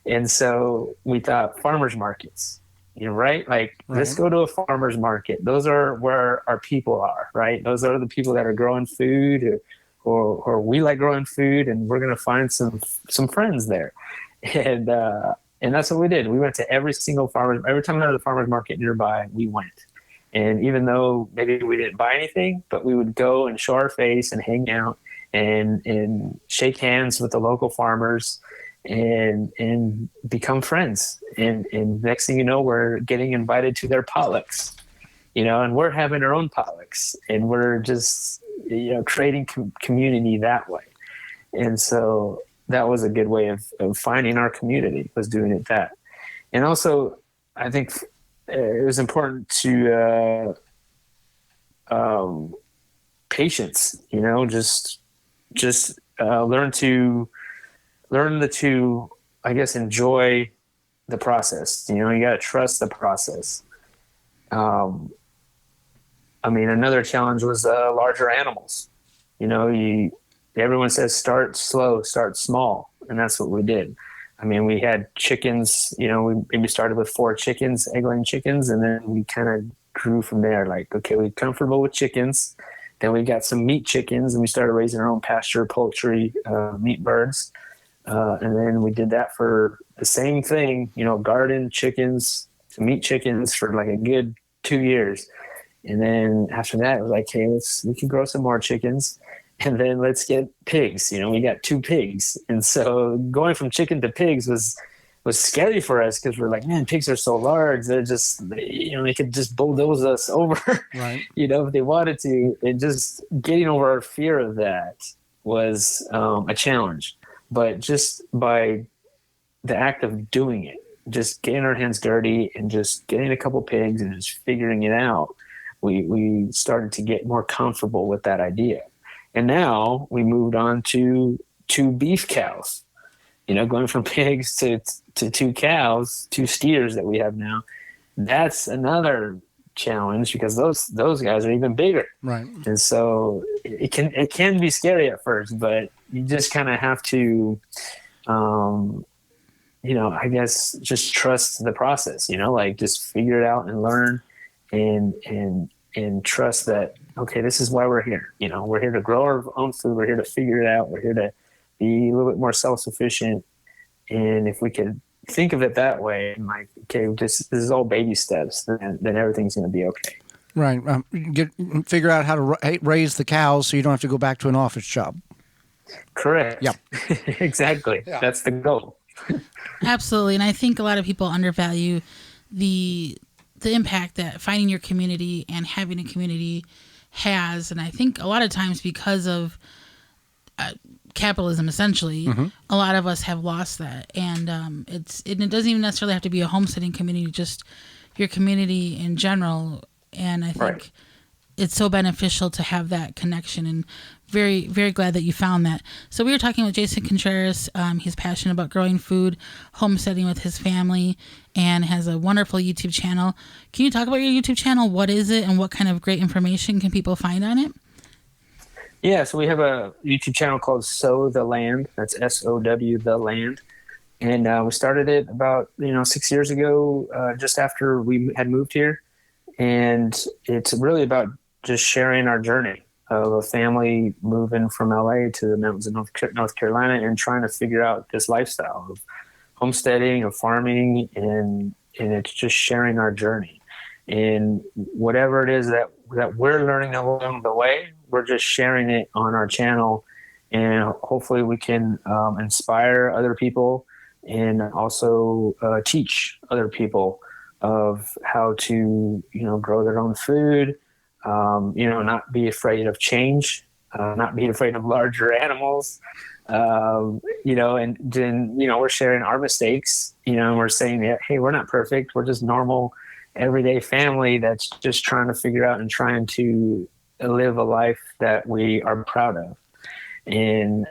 And so we thought farmers markets, right? Like, let's go to a farmer's market. Those are where our people are, right? Those are the people that are growing food, or we like growing food, and we're going to find some friends there. And that's what we did. We went to every single every time we went to the farmer's market nearby, we went. And even though maybe we didn't buy anything, but we would go and show our face and hang out and shake hands with the local farmers and become friends. And next thing you know, we're getting invited to their potlucks, and we're having our own potlucks, and we're just, creating community that way. And so that was a good way of finding our community, was doing it that. And also, I think it was important to patience, just learn to, I guess, enjoy the process. You got to trust the process. Another challenge was larger animals. Everyone says start slow, start small, and that's what we did. We had chickens. We maybe started with 4 chickens, egg-laying chickens, and then we kind of grew from there. Like, okay, we're comfortable with chickens. Then we got some meat chickens, and we started raising our own pasture, poultry, meat birds. And then we did that for the same thing, garden chickens to meat chickens for like a good 2 years. And then after that, it was like, hey, we can grow some more chickens, and then let's get pigs. We got 2 pigs. And so going from chicken to pigs was scary for us, because we're like, man, pigs are so large. They're just, they could just bulldoze us over, right? If they wanted to. And just getting over our fear of that was a challenge. But just by the act of doing it, just getting our hands dirty and just getting a couple pigs and just figuring it out, we started to get more comfortable with that idea. And now we moved on to 2 beef cows, going from pigs to 2 cows, 2 steers that we have now. That's another challenge, because those guys are even bigger. Right. And so it can be scary at first, but you just kind of have to, I guess, just trust the process, like just figure it out and learn and trust that, okay, this is why we're here. We're here to grow our own food. We're here to figure it out. We're here to be a little bit more self-sufficient. And if we could think of it that way, and like, okay, this is all baby steps, then everything's going to be okay. Right. Figure out how to raise the cows so you don't have to go back to an office job. Correct. Yep. Exactly. Yeah. That's the goal. Absolutely. And I think a lot of people undervalue the impact that finding your community and having a community has. And I think a lot of times, because of capitalism, essentially, a lot of us have lost that. And it doesn't even necessarily have to be a homesteading community, just your community in general. And I think it's so beneficial to have that connection, and very, very glad that you found that. So we were talking with Jason Contreras. He's passionate about growing food, homesteading with his family, and has a wonderful YouTube channel. Can you talk about your YouTube channel? What is it, and what kind of great information can people find on it? Yeah, so we have a YouTube channel called Sow the Land. That's SOW the Land. And we started it about 6 years ago, just after we had moved here. And it's really about just sharing our journey of a family moving from LA to the mountains of North Carolina and trying to figure out this lifestyle of homesteading, of farming, and it's just sharing our journey. And whatever it is that we're learning along the way, we're just sharing it on our channel, and hopefully we can inspire other people and also teach other people of how to grow their own food, Not be afraid of change, not be afraid of larger animals, and then, we're sharing our mistakes, and we're saying, hey, we're not perfect. We're just normal, everyday family that's just trying to figure out and trying to live a life that we are proud of. And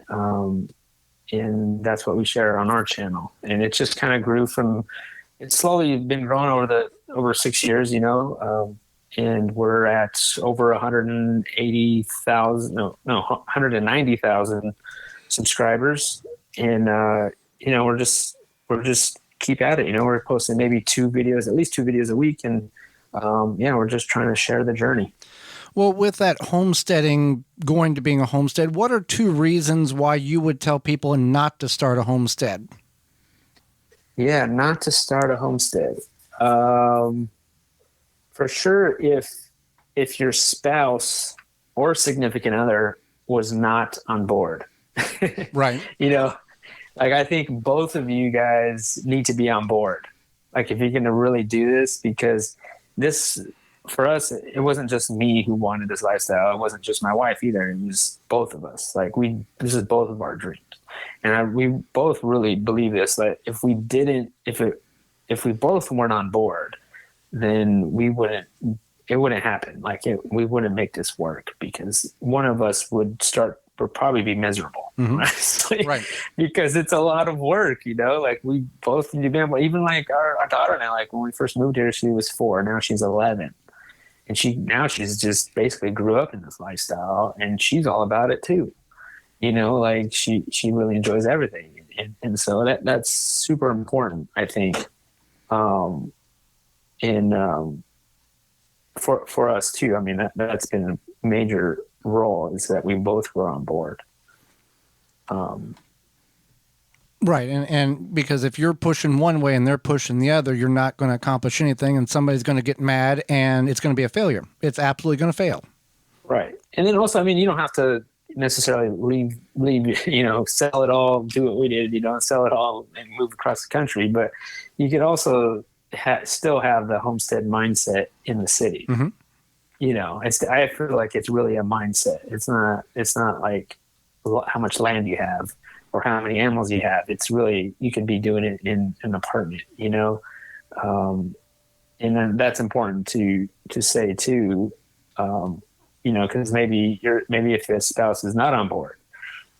that's what we share on our channel. And it just kind of grew it's slowly been growing over 6 years, and we're at over 190,000 subscribers. And, we're just keep at it. We're posting maybe at least two videos a week. And, we're just trying to share the journey. Well, with that homesteading going to being a homestead, what are 2 reasons why you would tell people not to start a homestead? Yeah, not to start a homestead. For sure, if your spouse or significant other was not on board. Right. I think both of you guys need to be on board. Like, if you're going to really do this, because this, for us, it wasn't just me who wanted this lifestyle. It wasn't just my wife either. It was both of us. Like, this is both of our dreams. And we both really believe this, that if we both weren't on board, then it wouldn't happen. Like, we wouldn't make this work, because one of us would probably be miserable, honestly, right? Because it's a lot of work, like, we both need to be able, even like our daughter now, like when we first moved here, she was 4, now she's 11. And she's just basically grew up in this lifestyle, and she's all about it too. Like, she really enjoys everything. And so that's super important, I think. For us too. I mean, that's been a major role, is that we both were on board. Right. And because if you're pushing one way and they're pushing the other, you're not going to accomplish anything, and somebody's going to get mad, and it's going to be a failure. It's absolutely going to fail. Right. And then also, I mean, you don't have to necessarily leave, sell it all, do what we did, sell it all and move across the country. But you could also still have the homestead mindset in the city. Mm-hmm. I feel like it's really a mindset. It's not like how much land you have or how many animals you have. It's really, you can be doing it in an apartment, and then that's important to say too, because maybe if the spouse is not on board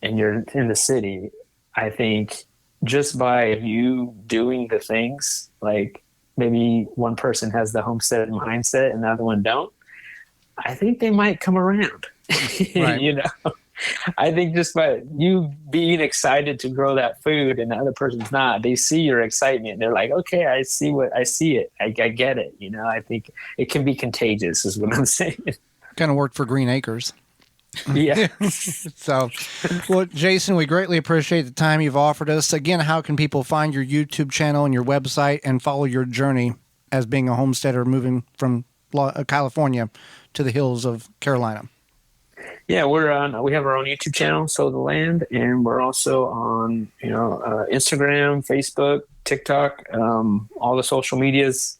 and you're in the city, I think just by you doing the things, like maybe one person has the homestead mindset and the other one don't, I think they might come around. Right. I think just by you being excited to grow that food and the other person's not, they see your excitement. They're like, okay, I see it. I get it. I think it can be contagious is what I'm saying. Kind of worked for Green Acres. Yeah. So, well, Jason, we greatly appreciate the time you've offered us. Again, how can people find your YouTube channel and your website and follow your journey as being a homesteader moving from California to the hills of Carolina? Yeah, we have our own YouTube channel, Sow the Land, and we're also on, Instagram, Facebook, TikTok, all the social medias.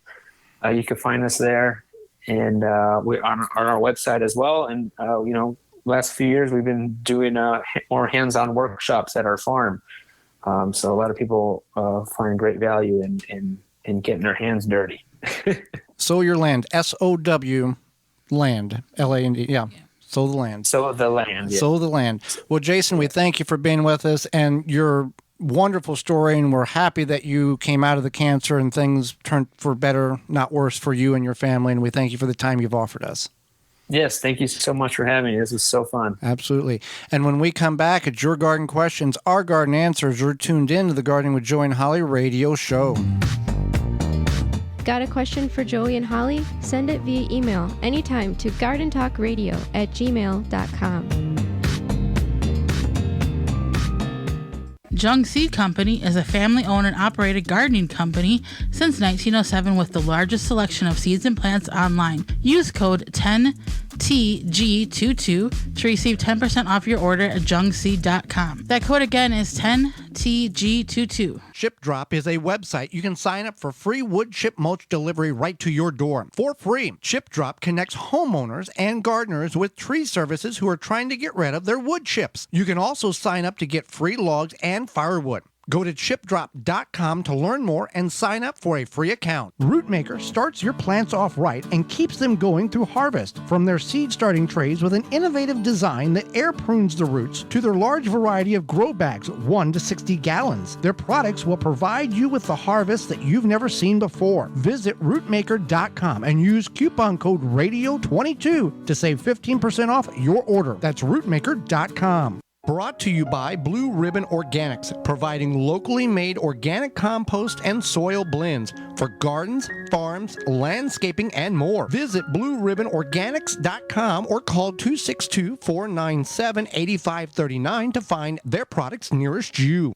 You can find us there, and we're on our website as well. And last few years we've been doing more hands-on workshops at our farm. So a lot of people find great value in getting their hands dirty. Sow your land, SOW land, LAND. Yeah. Sow the land. Sow the land. Yeah. Sow the land. Well, Jason, we thank you for being with us and your wonderful story, and we're happy that you came out of the cancer and things turned for better, not worse, for you and your family, and we thank you for the time you've offered us. Yes, thank you so much for having me. This was so fun. Absolutely. And when we come back, it's Your Garden Questions, Our Garden Answers. You're tuned in to the Gardening with Joey and Holly radio show. Got a question for Joey and Holly? Send it via email anytime to gardentalkradio@gmail.com. Jung Seed Company is a family-owned and operated gardening company since 1907 with the largest selection of seeds and plants online. Use code 10 10TG22 to receive 10% off your order at jungseed.com. That code again is 10TG22. Ship Drop is a website you can sign up for free wood chip mulch delivery right to your door for free. Ship Drop connects homeowners and gardeners with tree services who are trying to get rid of their wood chips. You can also sign up to get free logs and firewood. Go to chipdrop.com to learn more and sign up for a free account. Rootmaker starts your plants off right and keeps them going through harvest. From their seed starting trays with an innovative design that air prunes the roots to their large variety of grow bags, 1 to 60 gallons. Their products will provide you with the harvest that you've never seen before. Visit rootmaker.com and use coupon code RADIO22 to save 15% off your order. That's rootmaker.com. Brought to you by Blue Ribbon Organics, providing locally made organic compost and soil blends for gardens, farms, landscaping, and more. Visit BlueRibbonOrganics.com or call 262-497-8539 to find their products nearest you.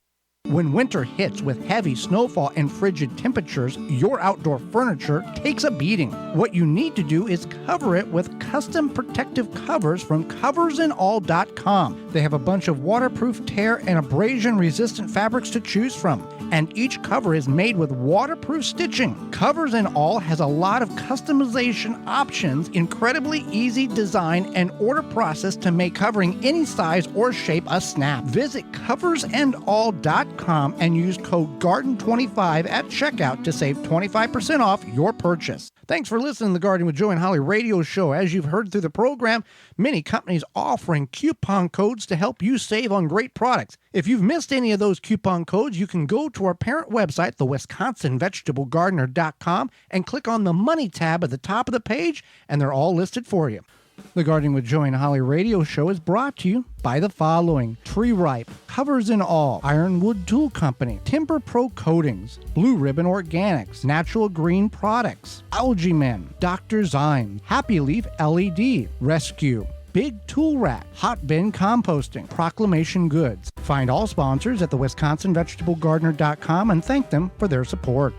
When winter hits with heavy snowfall and frigid temperatures, your outdoor furniture takes a beating. What you need to do is cover it with custom protective covers from coversandall.com. They have a bunch of waterproof, tear, and abrasion-resistant fabrics to choose from, and each cover is made with waterproof stitching. Covers and All has a lot of customization options, incredibly easy design, and order process to make covering any size or shape a snap. Visit coversandall.com and use code GARDEN25 at checkout to save 25% off your purchase. Thanks for listening to the Gardening with Joey and Holly radio show. As you've heard through the program, many companies offering coupon codes to help you save on great products. If you've missed any of those coupon codes, you can go to our parent website, the WisconsinVegetableGardener.com, and click on the Money tab at the top of the page, and they're all listed for you. The Gardening with Joey and Holly radio show is brought to you by the following: Tree Ripe, Covers and All, Ironwood Tool Company, Timber Pro Coatings, Blue Ribbon Organics, Natural Green Products, Algae Men, Dr. Zyme, Happy Leaf LED, Rescue, Big Tool Rack, Hot Bin Composting, Proclamation Goods. Find all sponsors at the WisconsinVegetableGardener.com and thank them for their support.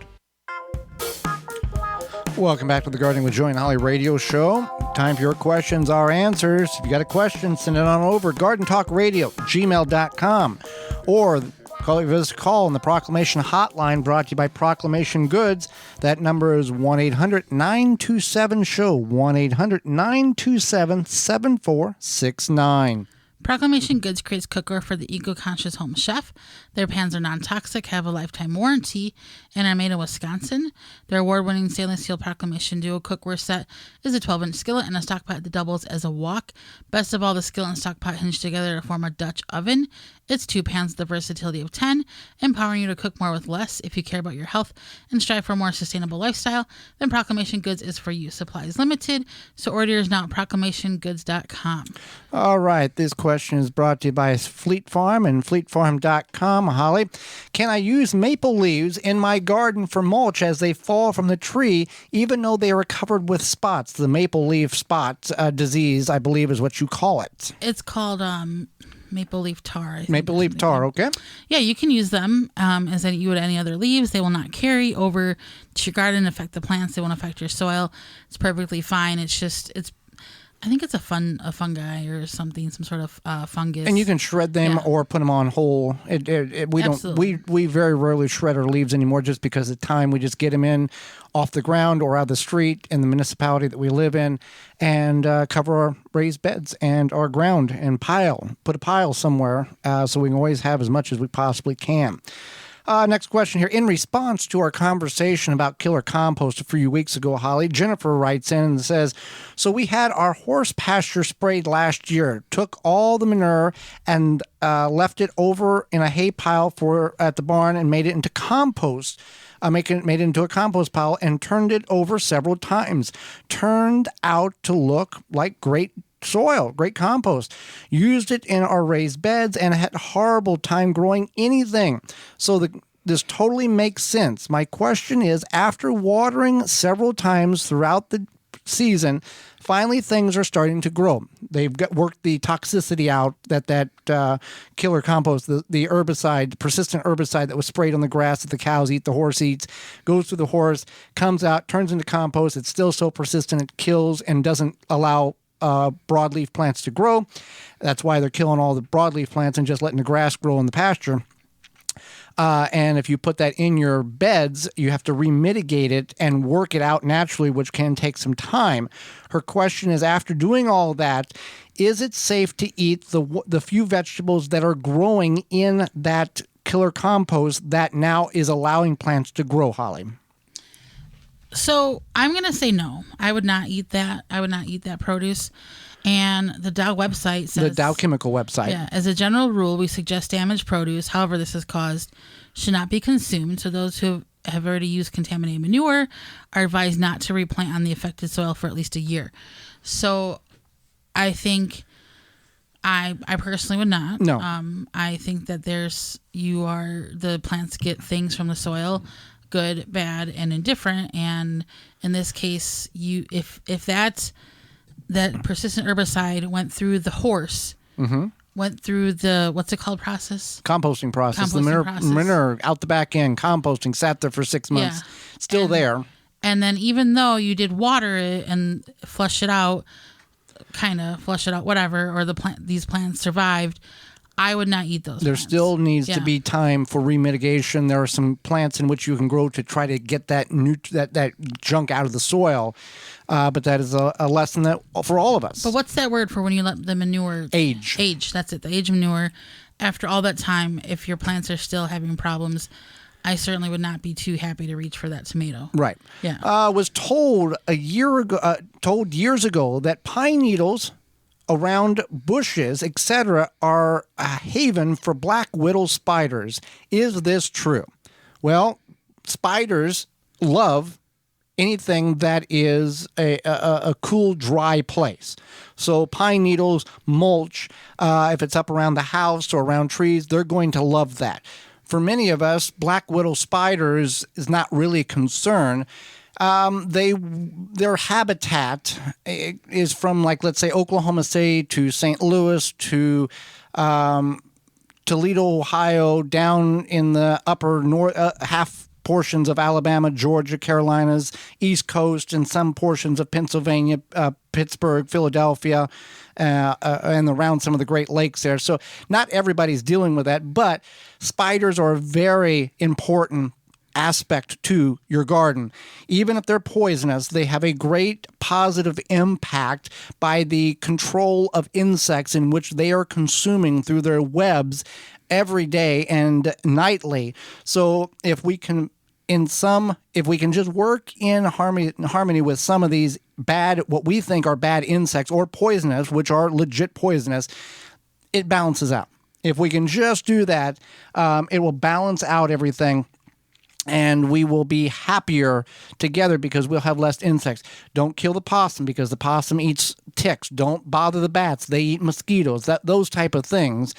Welcome back to the Gardening with Joey and Holly radio show. Time for your questions, our answers. If you got a question, send it on over. GardenTalkRadio@gmail.com, or give us a call on the Proclamation Hotline, brought to you by Proclamation Goods. That number is 1-800-927-SHOW, 1-800-927-7469. Proclamation Goods creates cookware for the eco-conscious home chef. Their pans are non-toxic, have a lifetime warranty, and are made in Wisconsin. Their award-winning stainless steel Proclamation Duo cookware set is a 12-inch skillet and a stock pot that doubles as a wok. Best of all, the skillet and stock pot hinge together to form a Dutch oven. It's 2 pans with the versatility of 10, empowering you to cook more with less. If you care about your health and strive for a more sustainable lifestyle, then Proclamation Goods is for you. Supplies limited, so order yours now at proclamationgoods.com. All right, this question is brought to you by Fleet Farm and fleetfarm.com. Holly, can I use maple leaves in my garden for mulch as they fall from the tree, even though they are covered with spots? The maple leaf spot disease, I believe, is what you call it. It's called maple leaf tar. Maple leaf tar, okay. Yeah, you can use them as you would any other leaves. They will not carry over to your garden, affect the plants. They won't affect your soil. It's perfectly fine. I think it's a fungi or something, some sort of fungus. And you can shred them or put them on whole. We very rarely shred our leaves anymore, just because of time. We just get them in off the ground or out of the street in the municipality that we live in, and cover our raised beds and our ground and put a pile somewhere, so we can always have as much as we possibly can. Next question here. In response to our conversation about killer compost a few weeks ago, Holly, Jennifer writes in and says, so we had our horse pasture sprayed last year, took all the manure and left it over in a hay pile at the barn and made it into compost. Made it into a compost pile and turned it over several times. Turned out to look like great soil, great compost. Used it in our raised beds and had a horrible time growing anything. So this totally makes sense. My question is, after watering several times throughout the season, finally things are starting to grow. They've worked the toxicity out that killer compost, the herbicide, the persistent herbicide that was sprayed on the grass that the cows eat, the horse eats, goes through the horse, comes out, turns into compost. It's still so persistent it kills and doesn't allow broadleaf plants to grow. That's why they're killing all the broadleaf plants and just letting the grass grow in the pasture. And if you put that in your beds, you have to remitigate it and work it out naturally, which can take some time. Her question is, after doing all that, is it safe to eat the few vegetables that are growing in that killer compost that now is allowing plants to grow, Holly? So I'm going to say no. I would not eat that. I would not eat that produce. And the Dow website says... The Dow Chemical website. Yeah. As a general rule, we suggest damaged produce, however this is caused, should not be consumed. So those who have already used contaminated manure are advised not to replant on the affected soil for at least a year. So I think... I personally would not. No. I think that the plants get things from the soil, good, bad, and indifferent. And in this case, if that persistent herbicide went through the horse, went through the, what's it called, process? Composting process. The manure out the back end, composting, sat there for 6 months, still there. And then even though you did water it and flush it out, whatever, or these plants survived, I would not eat those. There plants. still needs to be time for remitigation. There are some plants in which you can grow to try to get that junk out of the soil, but that is a lesson that for all of us. But what's that word for when you let the manure age? Age. That's it. The age of manure. After all that time, if your plants are still having problems, I certainly would not be too happy to reach for that tomato. Right. Yeah. Was told years ago that pine needles around bushes, etc., are a haven for black widow spiders. Is this true? Well, spiders love anything that is a cool, dry place. So pine needles, mulch, if it's up around the house or around trees, they're going to love that. For many of us, black widow spiders is not really a concern. Their habitat is from, like, let's say, Oklahoma City to St. Louis to Toledo, Ohio, down in the upper north half portions of Alabama, Georgia, Carolinas, East Coast, and some portions of Pennsylvania, Pittsburgh, Philadelphia, and around some of the Great Lakes there. So not everybody's dealing with that, but spiders are a very important aspect to your garden. Even if they're poisonous, they have a great positive impact by the control of insects in which they are consuming through their webs every day and nightly. So if we can just work in harmony with some of these what we think are bad insects or poisonous, which are legit poisonous, it balances out. If we can just do that, it will balance out everything, and we will be happier together because we'll have less insects. Don't kill the possum because the possum eats ticks. Don't bother the bats. They eat mosquitoes. Those type of things.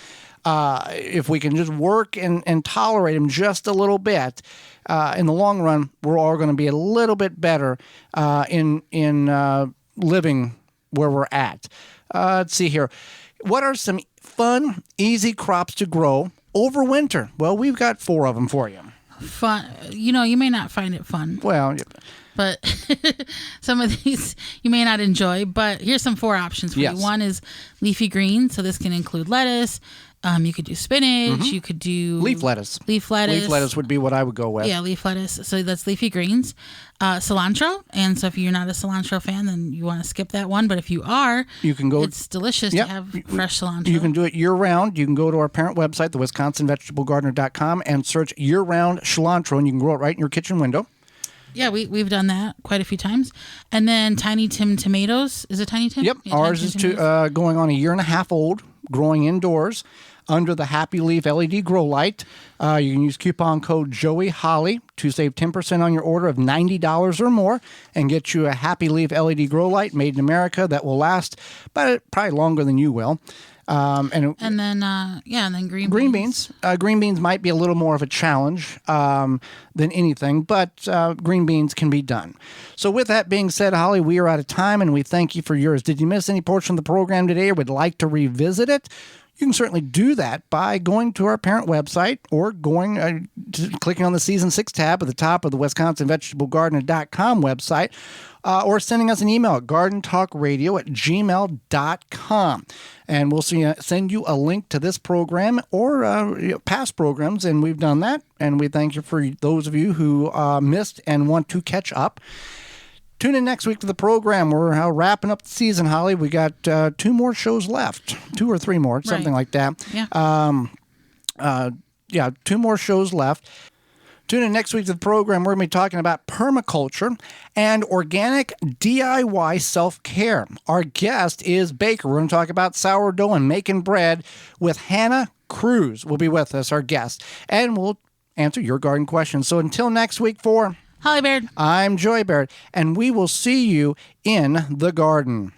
If we can just work and tolerate them just a little bit, in the long run, we're all going to be a little bit better in living where we're at. Let's see here. What are some fun, easy crops to grow over winter? Well, we've got 4 of them for you. Fun. You may not find it fun. Well, but some of these you may not enjoy. But here's some 4 options for you. One is leafy green. So this can include lettuce. You could do spinach. You could do leaf lettuce. Leaf lettuce. Leaf lettuce would be what I would go with. Yeah, leaf lettuce. So that's leafy greens. Cilantro. And so if you're not a cilantro fan, then you want to skip that one. But if you are, you can go. It's delicious to have fresh cilantro. You can do it year round. You can go to our parent website, the WisconsinVegetableGardener.com, and search year round cilantro, and you can grow it right in your kitchen window. Yeah, we've done that quite a few times. And then Tiny Tim tomatoes. Is it Tiny Tim? Yep. Yeah, ours is going on a year and a half old, growing indoors under the Happy Leaf LED grow light. You can use coupon code Joey Holly to save 10% on your order of $90 or more and get you a Happy Leaf LED grow light made in America that will last probably longer than you will. And then green beans. Green beans might be a little more of a challenge than anything, but green beans can be done. So with that being said, Holly, we are out of time, and we thank you for yours. Did you miss any portion of the program today or would like to revisit it? You can certainly do that by going to our parent website or clicking on the Season 6 tab at the top of the WisconsinVegetableGardener.com website. or sending us an email at gardentalkradio@gmail.com. And we'll send you a link to this program or past programs, and we've done that. And we thank you for those of you who missed and want to catch up. Tune in next week to the program. We're wrapping up the season, Holly. We got 2 more shows left, 2 or 3 more, something like that. Yeah. 2 more shows left. Tune in next week to the program. We're going to be talking about permaculture and organic DIY self-care. Our guest is Baker. We're going to talk about sourdough and making bread with Hannah Cruz. Will be with us, our guest, and we'll answer your garden questions. So until next week, for Holly Baird, I'm Joy Baird, and we will see you in the garden.